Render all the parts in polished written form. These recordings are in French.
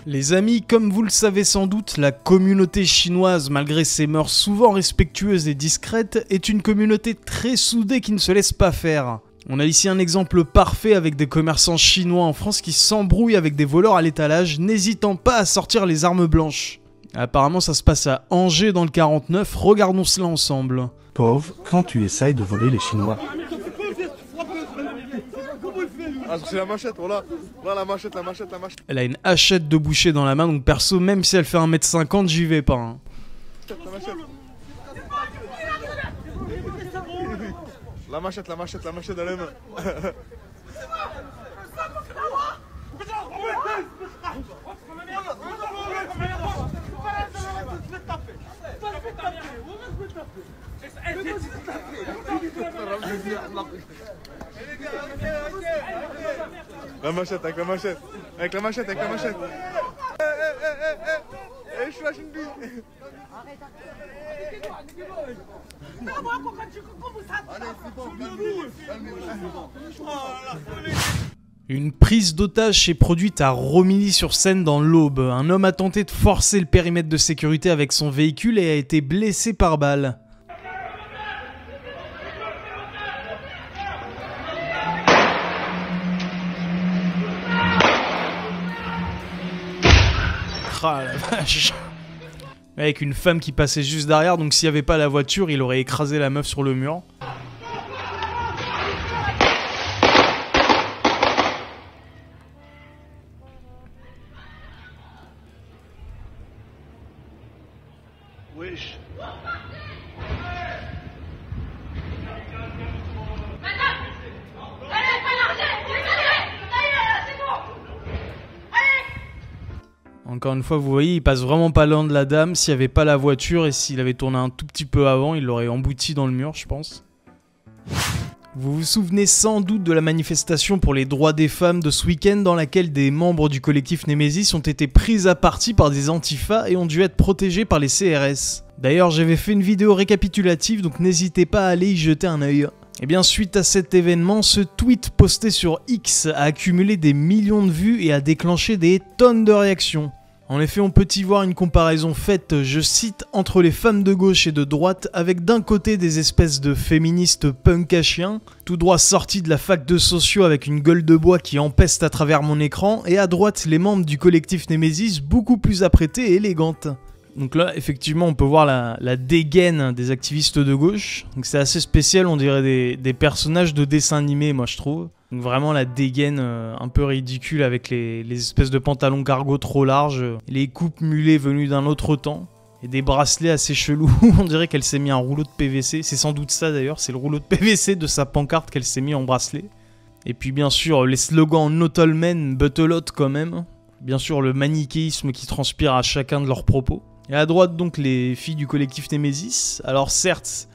Les amis, comme vous le savez sans doute, la communauté chinoise, malgré ses mœurs souvent respectueuses et discrètes, est une communauté très soudée qui ne se laisse pas faire. On a ici un exemple parfait avec des commerçants chinois en France qui s'embrouillent avec des voleurs à l'étalage, n'hésitant pas à sortir les armes blanches. Apparemment ça se passe à Angers dans le 49, regardons cela ensemble. Pauvre, quand tu essayes de voler les Chinois. Ah, c'est la machette, voilà. Voilà la machette. Elle a une hachette de boucher dans la main, donc perso, même si elle fait 1m50, j'y vais pas. Hein. La machette dans les mains. La machette. Je suis la Shinbi. Une prise d'otage s'est produite à Romilly-sur-Seine dans l'Aube. Un homme a tenté de forcer le périmètre de sécurité avec son véhicule et a été blessé par balle. Ah la vache. Avec une femme qui passait juste derrière, donc s'il n'y avait pas la voiture, il aurait écrasé la meuf sur le mur. Wesh. Encore une fois, vous voyez, il passe vraiment pas loin de la dame. S'il n'y avait pas la voiture et s'il avait tourné un tout petit peu avant, il l'aurait embouti dans le mur, je pense. Vous vous souvenez sans doute de la manifestation pour les droits des femmes de ce week-end dans laquelle des membres du collectif Némésis ont été pris à partie par des antifas et ont dû être protégés par les CRS. D'ailleurs, j'avais fait une vidéo récapitulative, donc n'hésitez pas à aller y jeter un œil. Et bien suite à cet événement, ce tweet posté sur X a accumulé des millions de vues et a déclenché des tonnes de réactions. En effet, on peut y voir une comparaison faite, je cite, entre les femmes de gauche et de droite, avec d'un côté des espèces de féministes punk à chiens, tout droit sortis de la fac de sociaux avec une gueule de bois qui empeste à travers mon écran, et à droite les membres du collectif Némésis beaucoup plus apprêtés et élégantes. Donc là, effectivement, on peut voir la dégaine des activistes de gauche. Donc c'est assez spécial, on dirait des personnages de dessins animés, moi je trouve. Donc vraiment la dégaine un peu ridicule avec les espèces de pantalons cargo trop larges, les coupes mulets venues d'un autre temps, et des bracelets assez chelous. On dirait qu'elle s'est mis un rouleau de PVC. C'est sans doute ça d'ailleurs, c'est le rouleau de PVC de sa pancarte qu'elle s'est mis en bracelet. Et puis bien sûr, les slogans Not all men, but a lot quand même. Bien sûr, le manichéisme qui transpire à chacun de leurs propos. Et à droite, donc, les filles du collectif Némésis. Alors certes,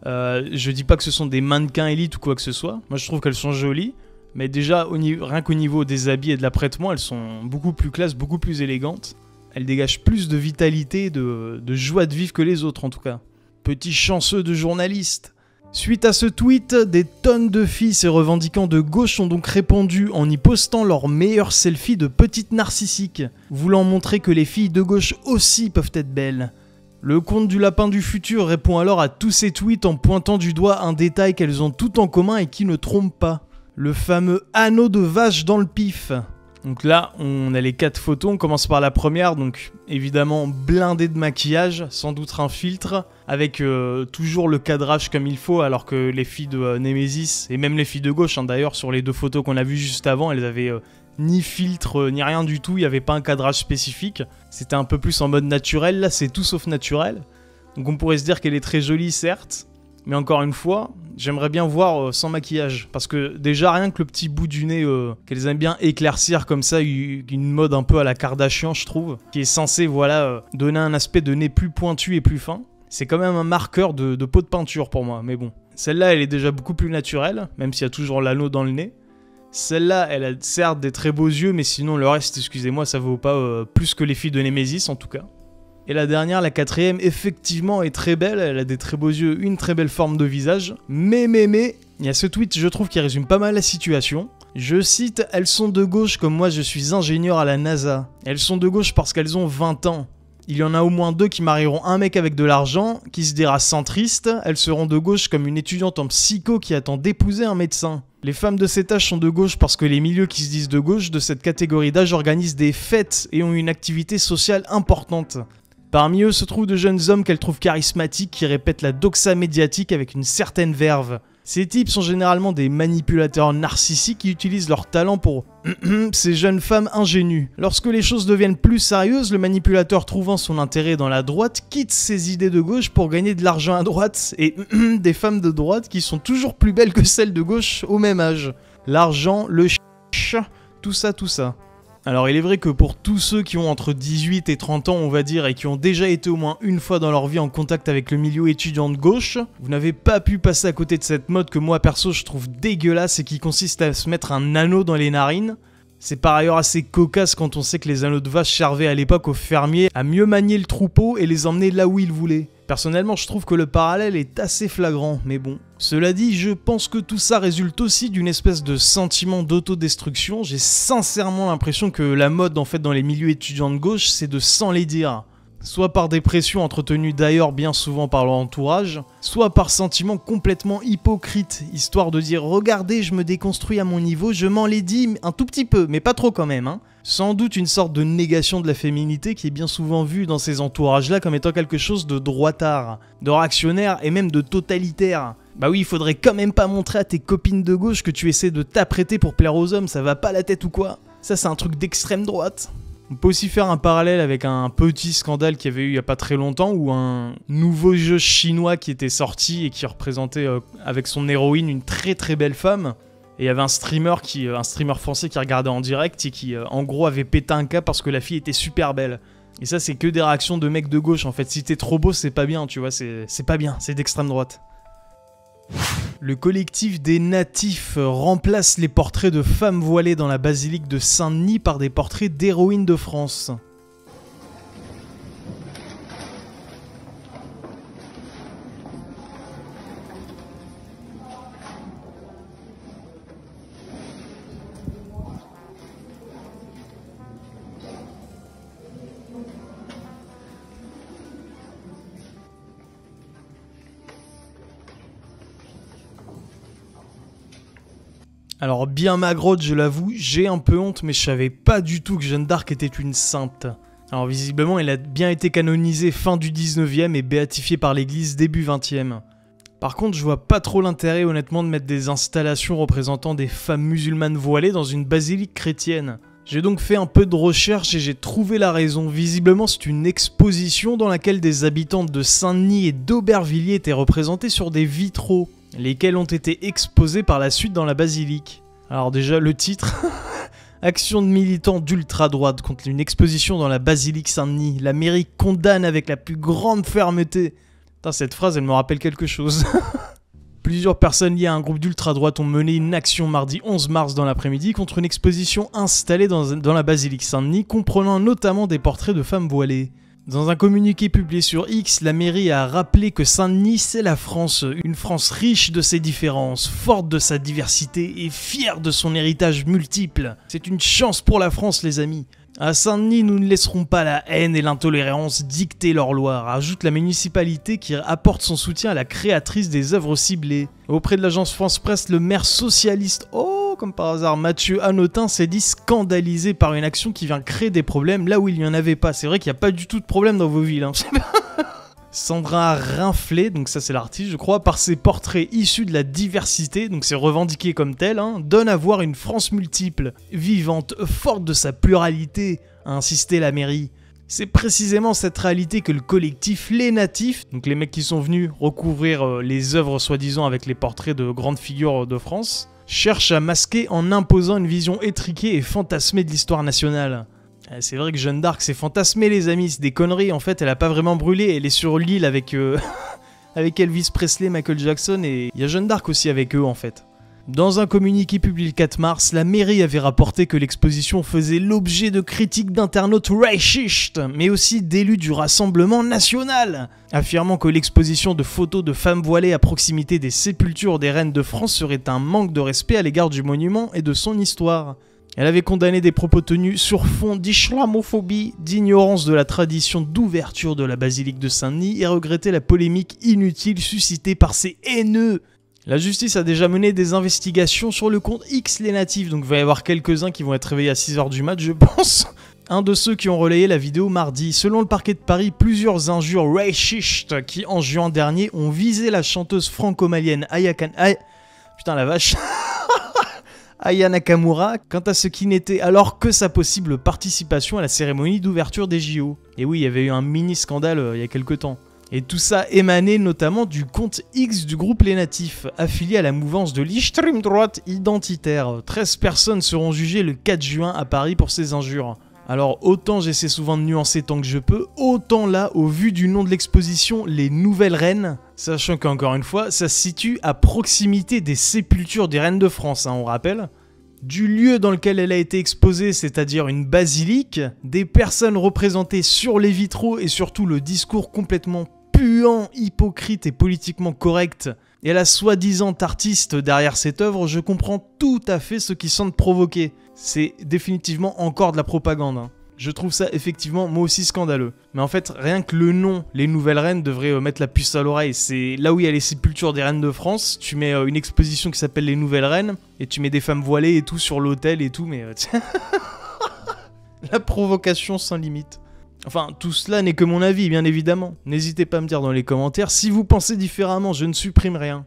je dis pas que ce sont des mannequins élites ou quoi que ce soit. Moi, je trouve qu'elles sont jolies. Mais déjà, rien qu'au niveau des habits et de l'apprêtement, elles sont beaucoup plus classe, beaucoup plus élégantes. Elles dégagent plus de vitalité, de joie de vivre que les autres, en tout cas. Petit chanceux de journaliste. Suite à ce tweet, des tonnes de filles se revendiquant de gauche ont donc répondu en y postant leurs meilleures selfies de petites narcissiques, voulant montrer que les filles de gauche aussi peuvent être belles. Le compte du lapin du futur répond alors à tous ces tweets en pointant du doigt un détail qu'elles ont tout en commun et qui ne trompe pas. Le fameux anneau de vache dans le pif. Donc là, on a les 4 photos, on commence par la première, donc évidemment blindée de maquillage, sans doute un filtre, avec toujours le cadrage comme il faut, alors que les filles de Némésis, et même les filles de gauche, hein, d'ailleurs, sur les 2 photos qu'on a vues juste avant, elles avaient ni filtre, ni rien du tout, il n'y avait pas un cadrage spécifique, c'était un peu plus en mode naturel, là c'est tout sauf naturel, donc on pourrait se dire qu'elle est très jolie certes, mais encore une fois, j'aimerais bien voir sans maquillage. Parce que déjà, rien que le petit bout du nez qu'elles aiment bien éclaircir comme ça, une mode un peu à la Kardashian, je trouve, qui est censée, voilà, donner un aspect de nez plus pointu et plus fin. C'est quand même un marqueur de pot de peinture pour moi, mais bon. Celle-là, elle est déjà beaucoup plus naturelle, même s'il y a toujours l'anneau dans le nez. Celle-là, elle a certes des très beaux yeux, mais sinon le reste, excusez-moi, ça vaut pas plus que les filles de Némésis, en tout cas. Et la dernière, la 4ème, effectivement est très belle, elle a des très beaux yeux, une très belle forme de visage, mais, il y a ce tweet, je trouve, qui résume pas mal la situation. Je cite, elles sont de gauche comme moi je suis ingénieur à la NASA. Elles sont de gauche parce qu'elles ont 20 ans. Il y en a au moins 2 qui marieront un mec avec de l'argent, qui se dira centriste, elles seront de gauche comme une étudiante en psycho qui attend d'épouser un médecin. Les femmes de cet âge sont de gauche parce que les milieux qui se disent de gauche de cette catégorie d'âge organisent des fêtes et ont une activité sociale importante. Parmi eux se trouvent de jeunes hommes qu'elles trouvent charismatiques qui répètent la doxa médiatique avec une certaine verve. Ces types sont généralement des manipulateurs narcissiques qui utilisent leur talent pour ces jeunes femmes ingénues. Lorsque les choses deviennent plus sérieuses, le manipulateur trouvant son intérêt dans la droite quitte ses idées de gauche pour gagner de l'argent à droite et des femmes de droite qui sont toujours plus belles que celles de gauche au même âge. L'argent, le tout ça, tout ça. Alors il est vrai que pour tous ceux qui ont entre 18 et 30 ans on va dire et qui ont déjà été au moins une fois dans leur vie en contact avec le milieu étudiant de gauche, vous n'avez pas pu passer à côté de cette mode que moi perso je trouve dégueulasse et qui consiste à se mettre un anneau dans les narines. C'est par ailleurs assez cocasse quand on sait que les anneaux de vache servaient à l'époque aux fermiers à mieux manier le troupeau et les emmener là où ils voulaient. Personnellement, je trouve que le parallèle est assez flagrant, mais bon. Cela dit, je pense que tout ça résulte aussi d'une espèce de sentiment d'autodestruction. J'ai sincèrement l'impression que la mode en fait dans les milieux étudiants de gauche, c'est de s'enlaidir. Soit par des pressions entretenues d'ailleurs bien souvent par leur entourage, soit par sentiments complètement hypocrites, histoire de dire « Regardez, je me déconstruis à mon niveau, je m'enlaidis un tout petit peu, mais pas trop quand même, hein ». Sans doute une sorte de négation de la féminité qui est bien souvent vue dans ces entourages-là comme étant quelque chose de droitard, de réactionnaire et même de totalitaire. Bah oui, il faudrait quand même pas montrer à tes copines de gauche que tu essaies de t'apprêter pour plaire aux hommes, ça va pas la tête ou quoi? Ça c'est un truc d'extrême droite. On peut aussi faire un parallèle avec un petit scandale qu'il y avait eu il y a pas très longtemps où un nouveau jeu chinois qui était sorti et qui représentait avec son héroïne une très très belle femme. Et il y avait un streamer français qui regardait en direct et qui en gros avait pété un câble parce que la fille était super belle. Et ça c'est que des réactions de mecs de gauche en fait. Si t'es trop beau c'est pas bien, tu vois, c'est pas bien, c'est d'extrême droite. Le collectif des natifs remplace les portraits de femmes voilées dans la basilique de Saint-Denis par des portraits d'héroïnes de France. Alors bien magrotte, je l'avoue, j'ai un peu honte, mais je savais pas du tout que Jeanne d'Arc était une sainte. Alors visiblement, elle a bien été canonisée fin du 19e et béatifiée par l'église début 20e. Par contre, je vois pas trop l'intérêt honnêtement de mettre des installations représentant des femmes musulmanes voilées dans une basilique chrétienne. J'ai donc fait un peu de recherche et j'ai trouvé la raison. Visiblement, c'est une exposition dans laquelle des habitantes de Saint-Denis et d'Aubervilliers étaient représentées sur des vitraux, lesquels ont été exposés par la suite dans la basilique. Alors déjà, le titre Action de militants d'ultra-droite contre une exposition dans la basilique Saint-Denis. La mairie condamne avec la plus grande fermeté. Putain, cette phrase, elle me rappelle quelque chose. Plusieurs personnes liées à un groupe d'ultra-droite ont mené une action mardi 11 mars dans l'après-midi contre une exposition installée dans la basilique Saint-Denis, comprenant notamment des portraits de femmes voilées. Dans un communiqué publié sur X, la mairie a rappelé que Saint-Denis, c'est la France, une France riche de ses différences, forte de sa diversité et fière de son héritage multiple. C'est une chance pour la France, les amis. À Saint-Denis, nous ne laisserons pas la haine et l'intolérance dicter leurs lois, ajoute la municipalité qui apporte son soutien à la créatrice des œuvres ciblées. Auprès de l'agence France Presse, le maire socialiste, comme par hasard, Mathieu Hanotin s'est dit scandalisé par une action qui vient créer des problèmes là où il n'y en avait pas. C'est vrai qu'il n'y a pas du tout de problème dans vos villes. Sandra Rinflet, donc ça c'est l'artiste je crois, par ses portraits issus de la diversité, donc c'est revendiqué comme tel, donne à voir une France multiple, vivante, forte de sa pluralité, a insisté la mairie. C'est précisément cette réalité que le collectif Les Natifs, donc les mecs qui sont venus recouvrir les œuvres soi-disant avec les portraits de grandes figures de France, cherche à masquer en imposant une vision étriquée et fantasmée de l'histoire nationale. C'est vrai que Jeanne d'Arc c'est fantasmé les amis, c'est des conneries, en fait elle a pas vraiment brûlé, elle est sur l'île avec avec Elvis Presley, Michael Jackson et il y a Jeanne d'Arc aussi avec eux en fait. Dans un communiqué publié le 4 mars, la mairie avait rapporté que l'exposition faisait l'objet de critiques d'internautes racistes, mais aussi d'élus du Rassemblement national, affirmant que l'exposition de photos de femmes voilées à proximité des sépultures des reines de France serait un manque de respect à l'égard du monument et de son histoire. Elle avait condamné des propos tenus sur fond d'islamophobie, d'ignorance de la tradition d'ouverture de la basilique de Saint-Denis et regretté la polémique inutile suscitée par ces haineux. La justice a déjà mené des investigations sur le compte X Les Natifs, donc il va y avoir quelques-uns qui vont être réveillés à 6h du mat, je pense. Un de ceux qui ont relayé la vidéo mardi. Selon le parquet de Paris, plusieurs injures racistes qui, en juin dernier, ont visé la chanteuse franco-malienne putain la vache Aya Nakamura, quant à ce qui n'était alors que sa possible participation à la cérémonie d'ouverture des JO. Et oui, il y avait eu un mini scandale il y a quelques temps. Et tout ça émanait notamment du compte X du groupe Les Natifs, affilié à la mouvance de l'extrême droite identitaire. 13 personnes seront jugées le 4 juin à Paris pour ces injures. Alors autant j'essaie souvent de nuancer tant que je peux, autant là, au vu du nom de l'exposition, les nouvelles reines, sachant qu'encore une fois, ça se situe à proximité des sépultures des reines de France, on rappelle, du lieu dans lequel elle a été exposée, c'est-à-dire une basilique, des personnes représentées sur les vitraux et surtout le discours complètement puant, hypocrite et politiquement correct, et la soi-disant artiste derrière cette œuvre, je comprends tout à fait ce qui semble provoquer. C'est définitivement encore de la propagande. Je trouve ça effectivement moi aussi scandaleux. Mais en fait, rien que le nom, les nouvelles reines, devrait mettre la puce à l'oreille. C'est là où il y a les sépultures des reines de France, tu mets une exposition qui s'appelle les nouvelles reines, et tu mets des femmes voilées et tout sur l'autel et tout, mais... la provocation sans limite. Enfin, tout cela n'est que mon avis, bien évidemment. N'hésitez pas à me dire dans les commentaires si vous pensez différemment, je ne supprime rien.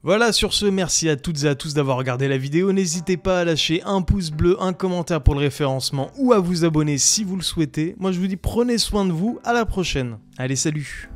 Voilà, sur ce, merci à toutes et à tous d'avoir regardé la vidéo. N'hésitez pas à lâcher un pouce bleu, un commentaire pour le référencement ou à vous abonner si vous le souhaitez. Moi, je vous dis prenez soin de vous, à la prochaine. Allez, salut!